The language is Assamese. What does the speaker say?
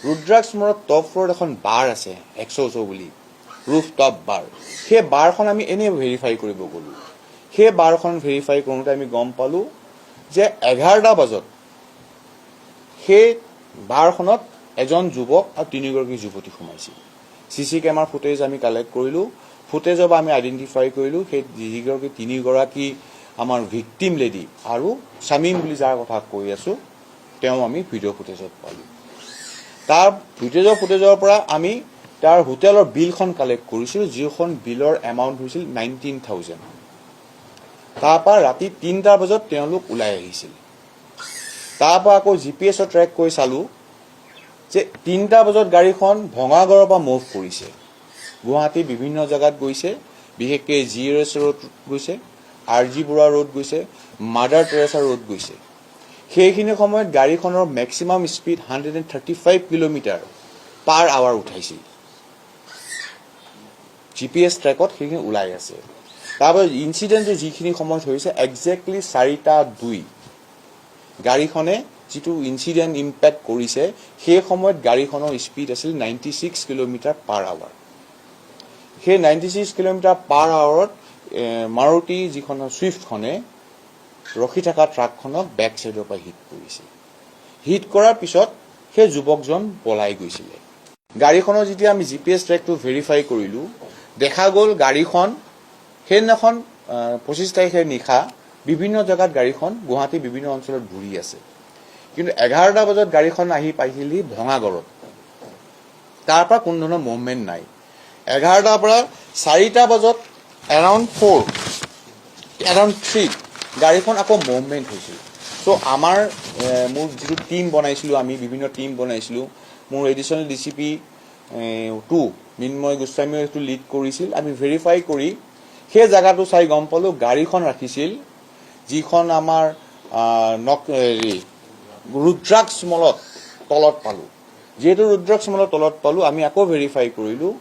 ৰুদ্ৰাক্ষ মলত টপ ফ্ল'ৰত এখন বাৰ আছে 100 বুলি ৰুফ টপ বাৰ। সেই বাৰখন আমি এনেই ভেৰিফাই কৰিব গ'লোঁ। সেই বাৰখন ভেৰিফাই কৰোঁতে আমি গম পালোঁ যে 11টা বজাত সেই বাৰখনত এজন যুৱক আৰু 3গৰাকী যুৱতী সোমাইছিল। CC কেমেৰাৰ ফুটেজ আমি কালেক্ট কৰিলোঁ। ফুটেজৰ পৰা আমি আইডেণ্টিফাই কৰিলোঁ সেই যিগৰাকী 3গৰাকী আমাৰ ভিক্টিম লেডি আৰু শামীম বুলি যাৰ কথা কৈ আছোঁ তেওঁ আমি ভিডিঅ' ফুটেজত পালোঁ। তাৰ ভিডিঅ' ফুটেজৰ পৰা আমি তাৰ হোটেলৰ বিলখন কালেক্ট কৰিছিলোঁ, যিখন বিলৰ এমাউণ্ট হৈছিল 19,000। তাৰপৰা ৰাতি 3টা বজাত তেওঁলোক ওলাই আহিছিল। তাৰপৰা আকৌ GPS ট্ৰেক কৰি চালোঁ যে 3টা বজাত গাড়ীখন ভঙাগড়ৰ পৰা মুভ কৰিছে, গুৱাহাটীৰ বিভিন্ন জেগাত গৈছে, বিশেষকৈ GRS ৰোড গৈছে, RG বৰুৱা ৰোড গৈছে, মাদাৰ টেৰেছা ৰোড গৈছে। সেইখিনি সময়ত গাড়ীখনৰ মেক্সিমাম স্পীড 135 কিলোমিটাৰ/আৱাৰ উঠাইছিল। GPS ট্ৰেকত সেইখিনি ওলাই আছে। তাৰপৰা ইনচিডেণ্টটো যিখিনি সময়ত হৈছে একজেক্টলি 4:02 গাড়ীখনে যিটো ইনচিডেণ্ট ইম্পেক্ট কৰিছে সেই সময়ত গাড়ীখনৰ স্পীড আছিল 96 কিলোমিটাৰ/আৱাৰ। সেই 96 কিলোমিটাৰ/আৱাৰত মাৰুতি যিখন ছুইফ্টখনে ৰখি থকা ট্ৰাকখনক বেক চাইডৰ পৰা হিট কৰিছিল। হিট কৰাৰ পিছত সেই যুৱকজন পলাই গৈছিলে। গাড়ীখনৰ যেতিয়া আমি GPS ট্ৰেকটো ভেৰিফাই কৰিলোঁ, দেখা গ'ল গাড়ীখন সেইদিনাখন 25 তাৰিখে নিশা বিভিন্ন জেগাত গাড়ীখন গুৱাহাটীৰ বিভিন্ন অঞ্চলত ঘূৰি আছে। কিন্তু 11টা বজাত গাড়ীখন আহি পাইছিলহি ভঙাগড়ত। তাৰ পৰা কোনো ধৰণৰ মুভমেণ্ট নাই। 11টাৰ পৰা 4টা বজাত এৰাউণ্ড 3 গাড়ীখন আকৌ মুভমেণ্ট হৈছিল। চ' মোৰ যিটো টীম বনাইছিলোঁ, আমি বিভিন্ন টীম বনাইছিলোঁ, মোৰ এডিশ্যনেল DCP 2 মিন্ময় গোস্বামীয়ে সেইটো লিড কৰিছিল। আমি ভেৰিফাই কৰি সেই জেগাটো চাই গম পালোঁ গাড়ীখন ৰাখিছিল যিখন আমাৰ ৰুদ্ৰাক্ষ মলত তলত পালোঁ। যিহেতু ৰুদ্ৰাক্ষ মলত তলত পালোঁ, আমি আকৌ ভেৰিফাই কৰিলোঁ